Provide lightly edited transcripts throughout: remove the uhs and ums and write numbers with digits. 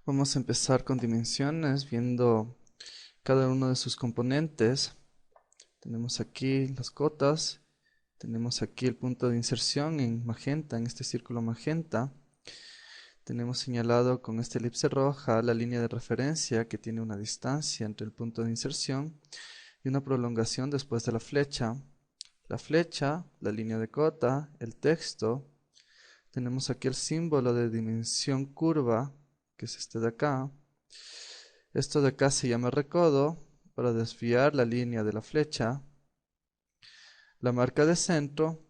Vamos a empezar con dimensiones, viendo cada uno de sus componentes. Tenemos aquí las cotas, tenemos aquí el punto de inserción en magenta, en este círculo magenta. Tenemos señalado con esta elipse roja la línea de referencia que tiene una distancia entre el punto de inserción y una prolongación después de la flecha. La flecha, la línea de cota, el texto. Tenemos aquí el símbolo de dimensión curva, que es este de acá. Esto de acá se llama recodo para desviar la línea de la flecha, la marca de centro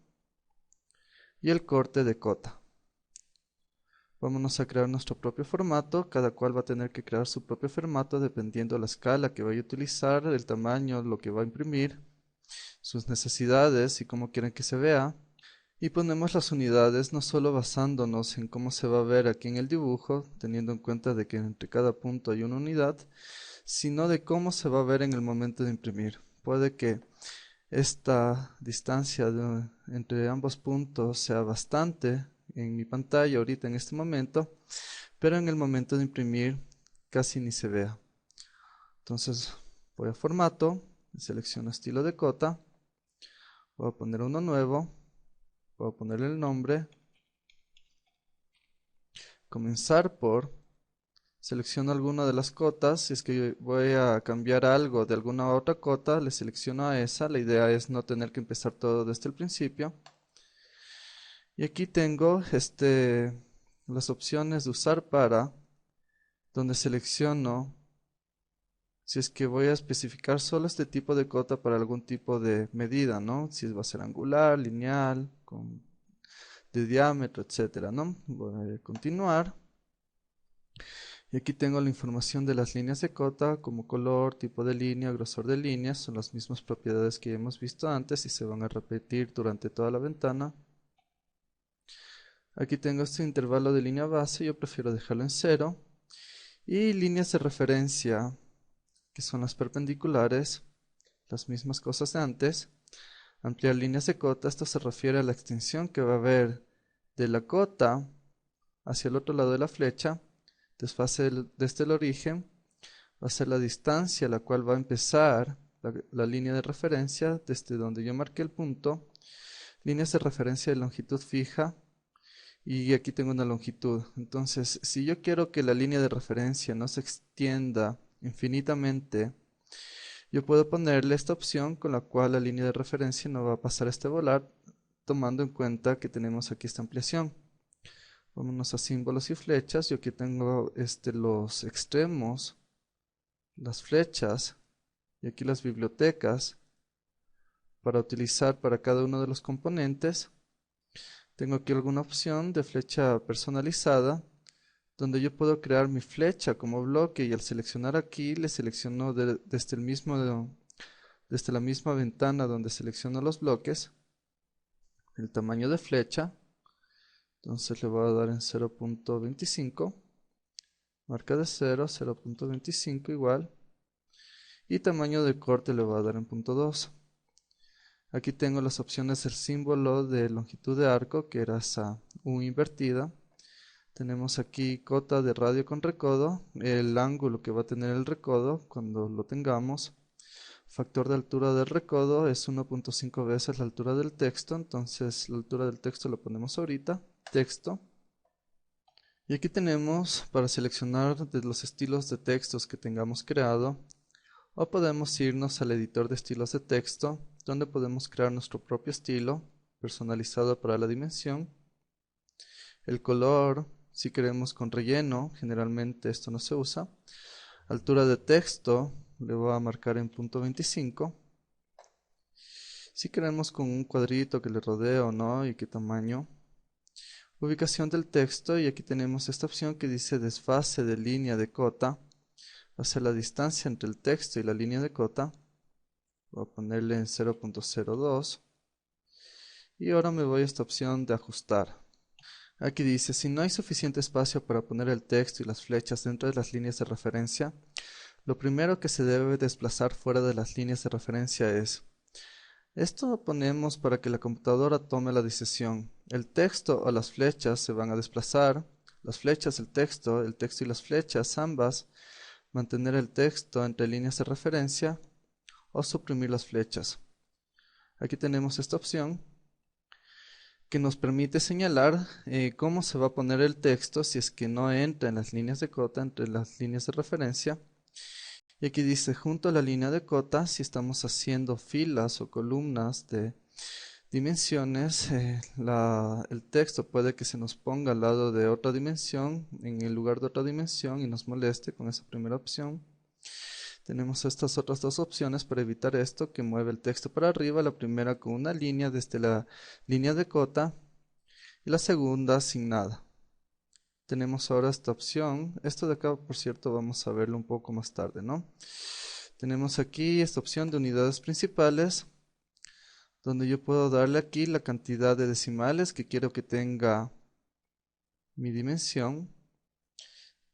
y el corte de cota. Vámonos a crear nuestro propio formato, cada cual va a tener que crear su propio formato dependiendo de la escala que vaya a utilizar, el tamaño, lo que va a imprimir, sus necesidades y cómo quieren que se vea. Y ponemos las unidades no solo basándonos en cómo se va a ver aquí en el dibujo, teniendo en cuenta de que entre cada punto hay una unidad, sino de cómo se va a ver en el momento de imprimir. Puede que esta distancia entre ambos puntos sea bastante en mi pantalla ahorita en este momento, pero en el momento de imprimir casi ni se vea. Entonces voy a formato, selecciono estilo de cota, voy a poner uno nuevo, voy a ponerle el nombre, comenzar por. Selecciono alguna de las cotas. Si es que voy a cambiar algo de alguna otra cota, le selecciono a esa. La idea es no tener que empezar todo desde el principio. Y aquí tengo las opciones de usar para, donde selecciono si es que voy a especificar solo este tipo de cota para algún tipo de medida, ¿no? Si va a ser angular, lineal, de diámetro, etcétera, ¿no? Voy a continuar. Y aquí tengo la información de las líneas de cota, como color, tipo de línea, grosor de líneas, son las mismas propiedades que ya hemos visto antes y se van a repetir durante toda la ventana. Aquí tengo este intervalo de línea base, yo prefiero dejarlo en 0. Y líneas de referencia, que son las perpendiculares, las mismas cosas de antes. Ampliar líneas de cota, esto se refiere a la extensión que va a haber de la cota hacia el otro lado de la flecha, desfase desde el origen. Va a ser la distancia a la cual va a empezar la línea de referencia desde donde yo marqué el punto. Líneas de referencia de longitud fija y aquí tengo una longitud. Entonces, si yo quiero que la línea de referencia no se extienda infinitamente, yo puedo ponerle esta opción con la cual la línea de referencia no va a pasar este volar, tomando en cuenta que tenemos aquí esta ampliación. Vámonos a símbolos y flechas. Yo aquí tengo los extremos, las flechas y aquí las bibliotecas para utilizar para cada uno de los componentes. Tengo aquí alguna opción de flecha personalizada donde yo puedo crear mi flecha como bloque y al seleccionar aquí le selecciono desde la misma ventana donde selecciono los bloques el tamaño de flecha. Entonces le voy a dar en 0.25, marca de 0, 0.25 igual, y tamaño de corte le voy a dar en 0.2. Aquí tengo las opciones del símbolo de longitud de arco, que era esa U invertida. Tenemos aquí cota de radio con recodo, el ángulo que va a tener el recodo cuando lo tengamos. Factor de altura del recodo es 1.5 veces la altura del texto, entonces la altura del texto lo ponemos ahorita, texto. Y aquí tenemos para seleccionar de los estilos de textos que tengamos creado, o podemos irnos al editor de estilos de texto, donde podemos crear nuestro propio estilo personalizado para la dimensión. El color, si queremos con relleno, generalmente esto no se usa. Altura de texto, le voy a marcar en 0.25. Si queremos con un cuadrito que le rodee o no y qué tamaño. Ubicación del texto, y aquí tenemos esta opción que dice desfase de línea de cota. Va a ser la distancia entre el texto y la línea de cota. Voy a ponerle en 0.02. Y ahora me voy a esta opción de ajustar. Aquí dice, si no hay suficiente espacio para poner el texto y las flechas dentro de las líneas de referencia, lo primero que se debe desplazar fuera de las líneas de referencia es. Esto lo ponemos para que la computadora tome la decisión. El texto o las flechas se van a desplazar, las flechas, el texto y las flechas, ambas, mantener el texto entre líneas de referencia o suprimir las flechas. Aquí tenemos esta opción que nos permite señalar cómo se va a poner el texto si es que no entra en las líneas de cota, entre las líneas de referencia. Y aquí dice junto a la línea de cota, si estamos haciendo filas o columnas de dimensiones, el texto puede que se nos ponga al lado de otra dimensión, en el lugar de otra dimensión, y nos moleste con esa primera opción. Tenemos estas otras dos opciones para evitar esto, que mueve el texto para arriba, la primera con una línea desde la línea de cota y la segunda sin nada. Tenemos ahora esta opción, esto de acá por cierto vamos a verlo un poco más tarde, ¿no? Tenemos aquí esta opción de unidades principales, donde yo puedo darle aquí la cantidad de decimales que quiero que tenga mi dimensión,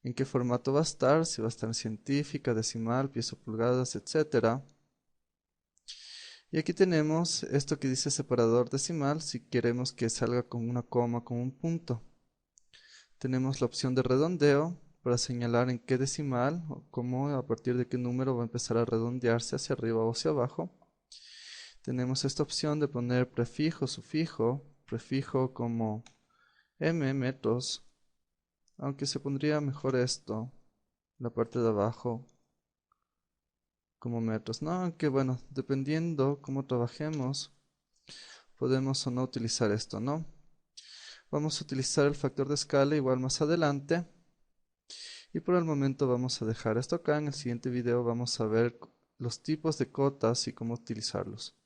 en qué formato va a estar, si va a estar en científica, decimal, pies o pulgadas, etcétera. Y aquí tenemos esto que dice separador decimal, si queremos que salga con una coma, con un punto. Tenemos la opción de redondeo para señalar en qué decimal o cómo, a partir de qué número va a empezar a redondearse hacia arriba o hacia abajo. Tenemos esta opción de poner prefijo, sufijo, prefijo como metros, aunque se pondría mejor esto, la parte de abajo, como metros, ¿no? Aunque bueno, dependiendo cómo trabajemos, podemos o no utilizar esto, ¿no? Vamos a utilizar el factor de escala igual más adelante. Y por el momento vamos a dejar esto acá. En el siguiente video vamos a ver los tipos de cotas y cómo utilizarlos.